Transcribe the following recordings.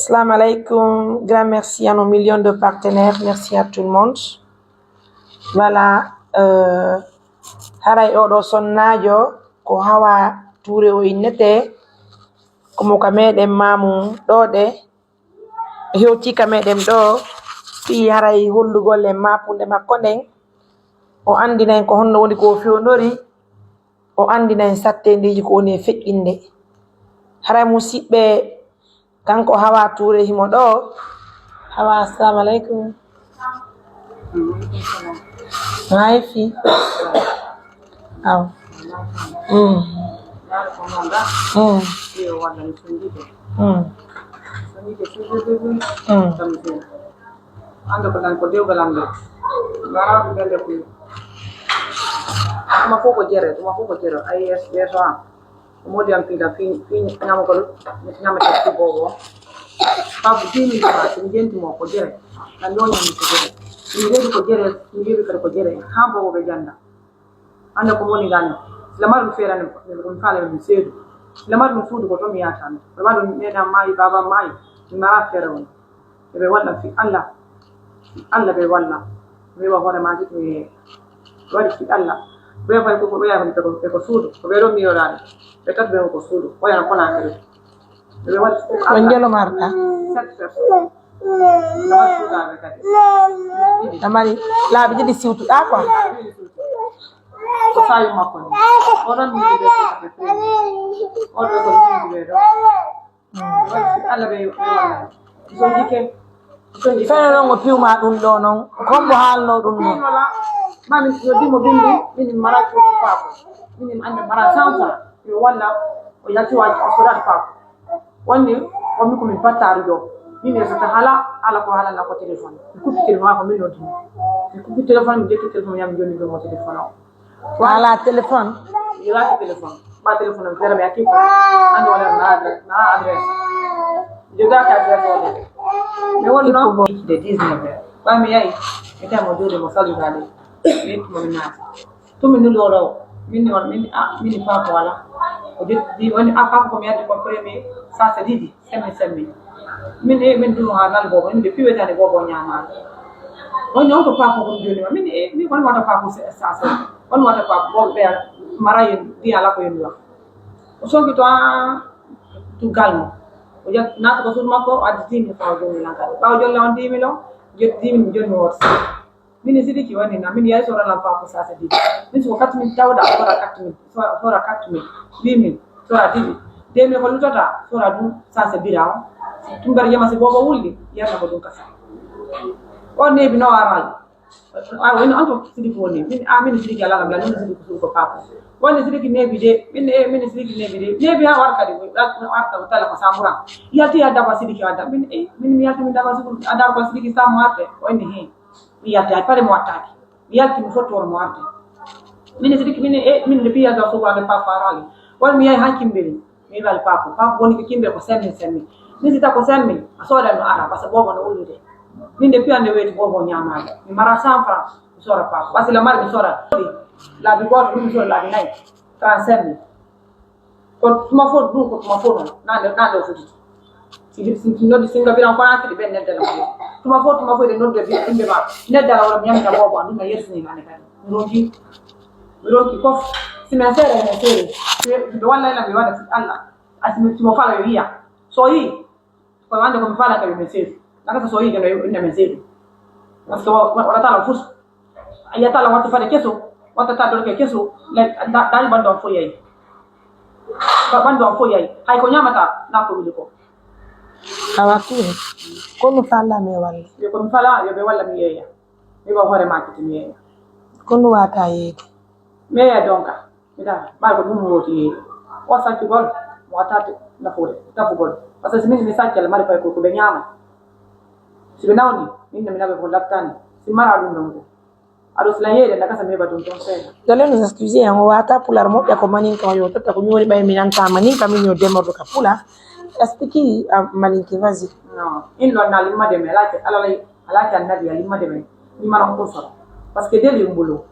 Salam alaikum. Grand merci à nos millions de partenaires. Merci à tout le monde. Voilà. Haray oɗo sonnajo ko hawa ture o innete komo ka meɗen mamu ɗo de hewtika meɗen ɗo fi haray hollugol e mapunde makko nden o andinaen ko honno woni ko fewnori o andinaen sattendiji ko woni e feƴƴinde haray musidɓe kanko hawa ture himo ɗo hawa assalamu aleykum fi aw ando ko dan ko dewgal am do ngara ko dende ko ma foko jere ay yeso am modi am pinda fi ngam ko ngam ko bobo pa bu dini ma tin jenti mo ko jere na nyonya mi ko jere ni rebi ko jere ni rebi ko jere ha bobo be janda anda ko moni gani lamar mi ferane ko fale mi sedu lamar mi fudu ko to mi yatan lamar mi nena mai baba mai mi mara ferawon be walla fi Allah be walla be wa hore maji be wadi fi Allah be fay ko be ya ko suudu ko be do mi yorani be tat be ko suudu o yana kona kare be wadi wonjelo marta amari laabi jidi siwtu da quoi ko sayu makko ni onon mi be ko o do ko be do Allah be walla so dike fene non o piwma ɗum ɗo noon kombo haalno ɗum ɗo mami yo dimo bindi min mara ko paako min ande mara sanfa yo walla o yati wa o sodat paako wonni o mi ko min battaru do min e sata ala ko hala la ko téléphone ko téléphone ko min do ko téléphone mi jeki téléphone yam joni do mo téléphone o wala téléphone yala téléphone ba téléphone am fere mi akiko ande wala na adresse joga ka adresse o me woni no de 19 ba mi yayi eta mo jode mo salu gale mi mo na to min lo ro min on min pa ko wala o di woni apa ko mi ade ko premier sa se didi semmi min du ha dal bobo min de piweta de bobo nyama on yo to pa ko joni min won wata pa ko sa on wata pa bo be marayi di ala ko yendo o so ki to tu galmo o jak naata ko sunma ko addi timi fa joni lankade bawo jolle on dimilo jetti min joni wor min sidiki woni na min yayi sora lampa ko sasa di min so kat min tawda sora kat min bimin sora dibi de mi ko lutata sora dum sasa birawo tumbar yama se bobo wulli yarna ko dum kasa on ne bi no aral woni on to sidiki woni min sidiki ala ngam min sidiki ko papa woni sidiki nebi de min sidiki nebi ha warkade warta tala ko samura yati ada ba sidiki ada min mi yati min daba sidiki ada ko sidiki samarte woni he mi yati ay pare mo attaki mi yati mi fotor mo arte min sidiki min le biya da so wala pa farali woni mi ay hankimbe mi wal papa woni ko kimbe ko semmi min sita ko semmi asoda no ara parce bobo no ulude min de piande weti bobo nyama mi mara sanfra sora papa parce la mal mi sora la bi goto ɗum so laabi nayi 35 ko tuma fo ɗum ko tuma fo noon nande o fotiti si noddi singa biran konakiri ɓen neddala ko tuma fo de nodde ɓimɓe ma neddala wala mi ñamita bobo an ɗum no yersinimane kadi mi ronki kof simen seeɗe ɓe walla ela mi waɗa fi Allah asimi timo fala yo yiya so yi ko wande komi fala kadi min seeɗi nakata so yi keno inne men seeɗi par ce que waɗatala fus a yiyatala watta fade keso wata ta dorke keso dal bando fo yayi hay ko nyamata na ko wuli ko awatire ko no falla me walla yo ko fala yo be walla mi yeya mi ba hore makiti mi yeya ko no wata yeede me ya donka ida ba ko dum woti yeyi o sakki gol wata na fore tafu gol parce que min mi sakki la mari ko be nyama si be nawni min mi nabe ko lattani si mara dum non aɗo sila yeede nda kasa meba ton seeɗa dole nos excuse en o wata pular moƴƴa ko maninka o yewtata ko ñooni ɓay mi nanta maninka min yo demorɗo ka pula explique malinki vas-y non in ɗon na limma deme alaki annabi a limma deme mi mana ko soro par ce que de limbulo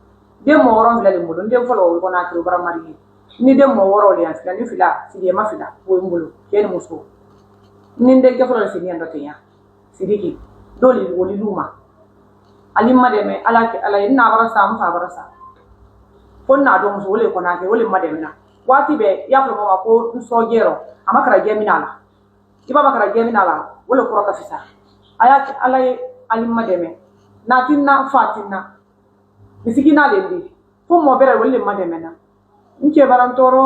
den mo woron fila limbulo nden folo ko nakiro bara mari ni den mo woro le yan sila ni fila sidi ma fila wo limbulo ken muso ninde ke folo sini ando tinya sidiki doli woli luma alimma de me ala ina barasa am fa barasa fonna don so wole ko na ke wole mademe na wati be ya folo ma ko so gero amakara geminala iba makara geminala wole ko roka fisa ayati ala alimma de me natinna fatinna bisigina lendi fo mo bere wole mademe na nke barantoro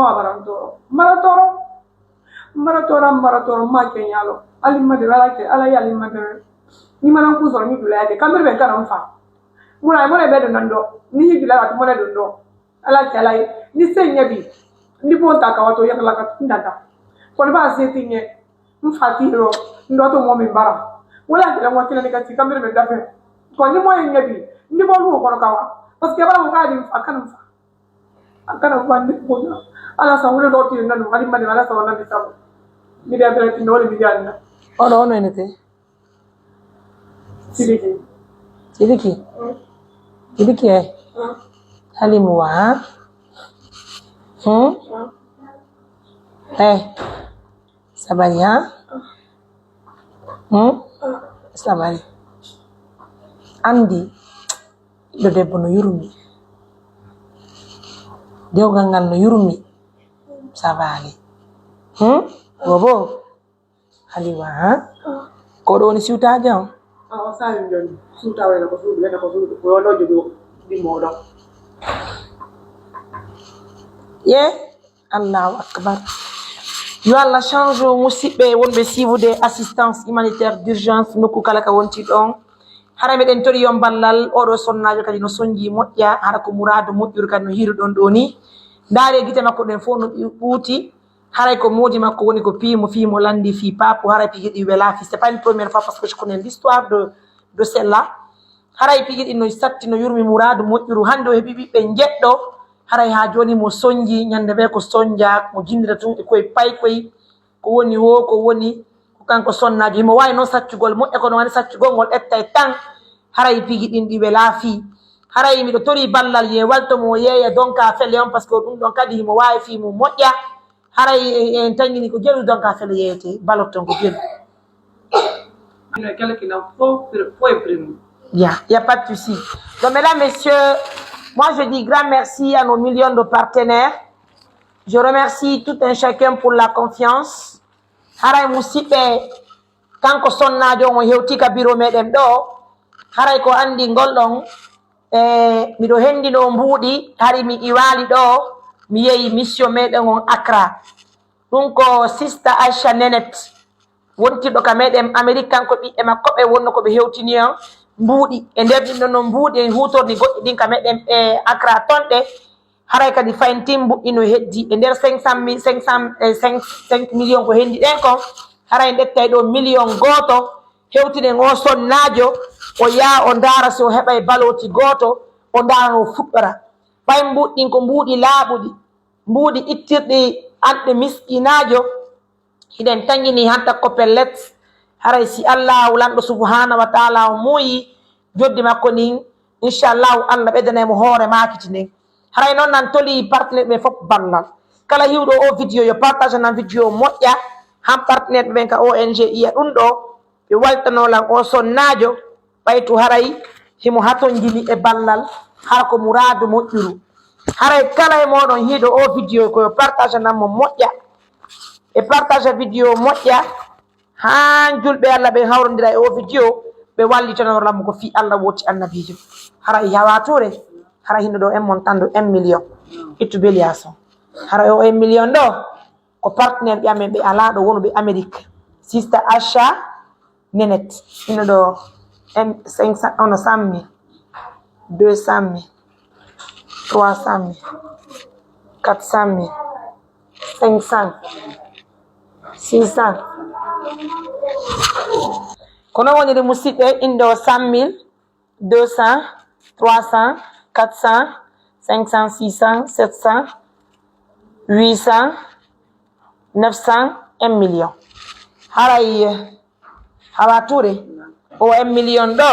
maratoro ma kenyalo alimma de wala ke ala ya alimma de ni manan ku soro mi dula de kamber be karam fa muna be do nando ni higila at mo de do ala ke ala ni senya bi ni bonta ka wato yakala ka ndanda ko ba se tinye mfatiro ndo to mo mi bara wala ke mo tinani ka ti kamber be dafe ko ni mo yenya bi ni bo lu ko kawa parce que bara mo ka di akana bandi ko ala sa wala do ti nanu alimma de wala sa wala di sabu mi de abere ti nole mi janna ono enete sidiki halimu wa sabari ha sabari andi do debbo no yurumi dewgal ngal no yurumi sabali bobo haliwa ha ko do ni siwtaje on sa yon jon suta wala ko sudu ko lo jodo di modo ye Allahu akbar yo Allah change musibbe wonbe sivude assistance humanitaire d'urgence nokku kala ka wonti don harame den tori yon ballal odo sonnajo kadi no sonji modja hara ko muradu modjur kan no hiru don doni dare gite makko den fo no buuti haray ko modi makko woni ko fimo landi fi papu haray pigi wela fi c'est pas une première fois parce que je connais l'histoire de celle-là haray pigi no satti no yurmi muradu modjuru hande o hebi bibbe jeddo haray ha joni mo sonji nyande be ko sonja mo jindira tun e koy pay koy ko woni wo ko woni ko kanko sonnaji mo way no saccugol mo e ko no wani saccugol ngol ettay tan haray pigi din di wela fi haray mi do tori ballal ye walto mo yeya donc a fele on parce que dum don kadi mo way fi mo modja haray en tangini ko jelu donc a fele yete baloton ko jelu quelqu'un qui n'a faut imprimer. Bien, il n'y a pas de souci. Donc, mesdames, messieurs, moi je dis grand merci à nos millions de partenaires. Je remercie tout un chacun pour la confiance. Haray musibe kanko sonnajo mo hewti ka biro meden do haray ko andi ngoldon mi do hendino mbudi hari mi iwali do mi yeyi mission meden on Accra dum ko sister Aisha Nenet wonti do ka meden American ko bi e makko be wonno ko be hewtini on mbudi e nder din non mbudi hutorni goddi din ka meden e Accra tonde haray kadi fayntimbu ino heddi e nder 500 million ko hendi den ko haray dettay do million goto hewtiden o sonnajo o ya o ndara so hebay baloti goto o ndara no fuddora bay mbudin ko mbudi laabudi mbudi ittirdi ande miskinajo hiden tangini hanta ko pellet haray si Allah ulando subhanahu wa ta'ala o moyi joddi makko nin inshallah Allah bedane mo hore makitine haray non nan toli partenaire be fop ballal kala hiwdo o video yo partage nan video moƴƴa han partenaire be ka ONG iya dum do be waltano lan o sonnajo baytu haray himo haton jili e ballal har ko muradu moƴƴuru haray kala e modon hido o video ko partage nan mo moƴƴa e partage video moƴƴa han julbe Allah be hawrondira e o video be wallitano lam ko fi Allah woti annabijo haray yawatore hara hindo do en montando 1 million ittu beliason hara o 1 million do ko partenaire bi amen be ala do wonu be Amerique sister Asha Nenet hindo do 500 ono 100 000 200 000 300 000 400 000 500 600 kono woni de musibbe indo 100 000 200 300 400 500 600 700 800 900 1 million haray hawature o 1 million do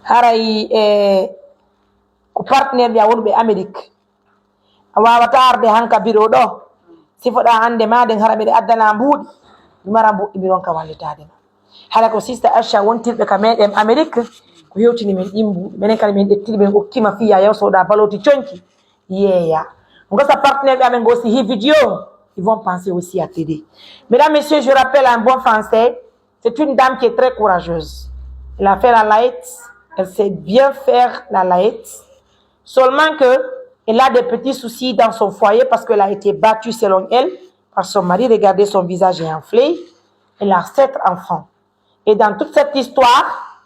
haray ko partenaire ya wonbe Amerique awawata arde hanka biro do sifoɗa hande maɗen hara mbiɗa addana mbuuɗi mi mara mbuɗɗi mi ronka wallitade ma hala ko sista Acha wontirɓe ka meɗen Amérique ko hewtini men ɗin mbuuɗi minen kadi min ƴettiɗi ɓen hokkima fiya yaw soɗa baloti conki yeeya gosa partenaire ɓe amen aussi hi vidéo ils vont penser aussi à t'aider. Mesdames, messieurs, je rappelle en bon français, c'est une dame qui est très courageuse. Elle a fait la light, elle sait bien faire la light. Seulement que elle a des petits soucis dans son foyer parce qu'elle a été battue selon elle par son mari. Regardez, son visage est enflé. Elle a 7 enfants. Et dans toute cette histoire,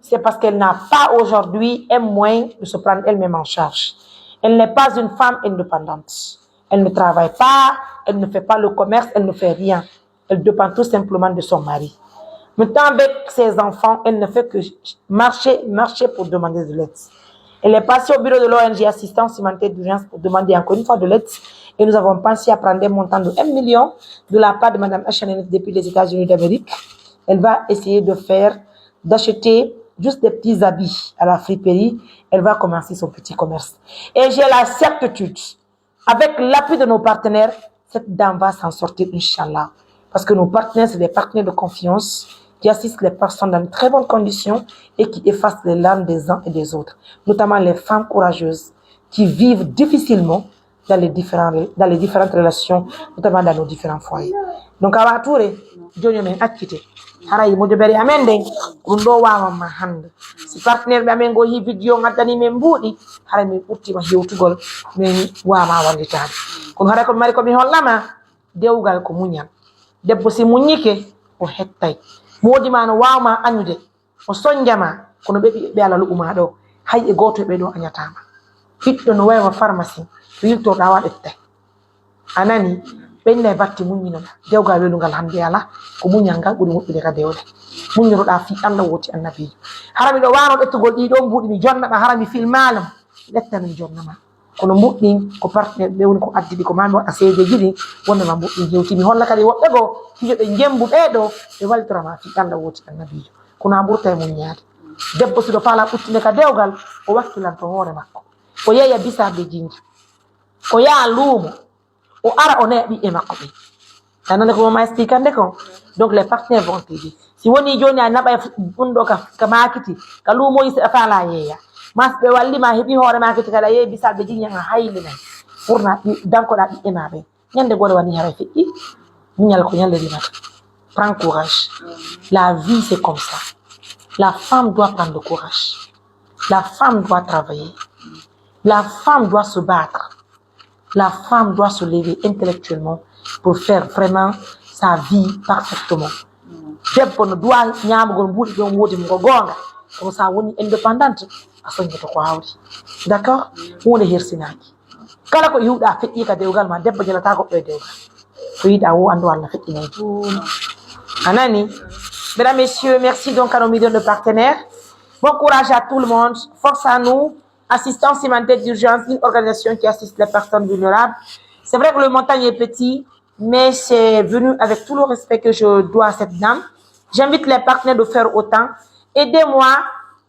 c'est parce qu'elle n'a pas aujourd'hui un moyen de se prendre elle-même en charge. Elle n'est pas une femme indépendante. Elle ne travaille pas, elle ne fait pas le commerce, elle ne fait rien. Elle dépend tout simplement de son mari. Maintenant, avec ses enfants, elle ne fait que marcher pour demander de l'aide. Elle est passée au bureau de l'ONG Assistance Humanitaire d'Urgence pour demander encore une fois de l'aide. Et nous avons pensé à prendre un montant de 1 million de la part de Mme Achanel depuis les États-Unis d'Amérique. Elle va essayer d'acheter juste des petits habits à la friperie. Elle va commencer son petit commerce. Et j'ai la certitude, avec l'appui de nos partenaires, cette dame va s'en sortir, Inch'Allah. Parce que nos partenaires, c'est des partenaires de confiance qui assistent les personnes dans de très bonnes conditions et qui effacent les larmes des uns et des autres. Notamment les femmes courageuses qui vivent difficilement dans les différentes relations, notamment dans nos différents foyers. Donc, à Touré, Dieu nous acquitté. Harayi mo jobere amen den ɗum ɗo wawama hande si partenaire ɓe amen go hi vidéo gaddani men mbuuɗi hara min ɓurtima hewtugol min wama wallitade kono hara komi mari komi hollama dewgal ko muñal debbo si muñike o hettay modima no wawma annude o soñjama kono ɓe ala luɓuma ɗo hay e goto ɓe ɗo añatama ɓiɗɗo no wayma pharmacie to yiltorɗa waɗette anani ɓenne batti muñinoɗa dewgal welugal hande ala ko muñal ngal ɓuuri moƴƴude ka dewle muñinoɗa fi Allah woti annabijo hara miɗo wano ɗettugol ɗiɗon mbuuɗi mi jonnaɗa hara mi filmalam ƴetta min jonnama kono mbuɗɗin ko partenaire ɓe woni ko addiɗi ko mami waɗa seedeji ɗi wondema mbuɗɗin hewti mi holla kadi woɓɓe goo fijoɓe jembu ɓeɗo ɓe wallitorama fi Allah woti annabijo kono a ɓurta e muññade debbo siɗo faala ɓuttinde ka dewgal o wakkilanto hoore makko o yeeya bisarde jinji o yaha luumo o ara o neeɓa ɓiɓɓe makko ɓe anande ko moma explicande kon donc les partenaires vont t'aider si woni joni a naɓa ɗum ɗo ka makiti ka luumoyi seɗa faala yeeya mas ɓe wallima heeɓi hoore makiti kadi a yeeyi bisaɓe jiñan a haylinay ɓurna dankoɗa ɓiɓɓe ma ɓe ñande goɗo wani hara feƴƴi muñal ko ñande rimata prends courage la vie c'est comme ça la femme doit prendre le courage la femme doit travailler la femme doit se battre. La femme doit se lever intellectuellement pour faire vraiment sa vie parfaitement. Debbo no duwa ñamugol mbuuɗi ɗon woodi mo gonga kono sa woni indépendante a soññoto ko hawri d'accord hunde hersinaki kala ko yiwɗa feƴƴi ka dewgal ma debbo jalata goɗɗo e dewgal ko yiɗa wo andu Allah feƴƴinay anani. Mesdames, messieurs, merci donc à nos millions de partenaires. Bon courage à tout le monde, force à nous. Assistance humanitaire d'urgence, une organisation qui assiste les personnes vulnérables. C'est vrai que le montant est petit, mais c'est venu avec tout le respect que je dois à cette dame. J'invite les partenaires de faire autant. Aidez-moi,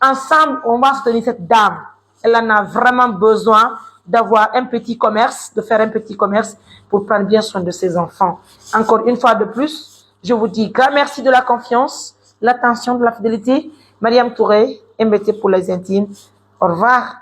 ensemble, on va soutenir cette dame. Elle en a vraiment besoin d'avoir un petit commerce, de faire un petit commerce pour prendre bien soin de ses enfants. Encore une fois de plus, je vous dis grand merci de la confiance, l'attention, de la fidélité. Mariam Touré, MBT pour les intimes. Au revoir.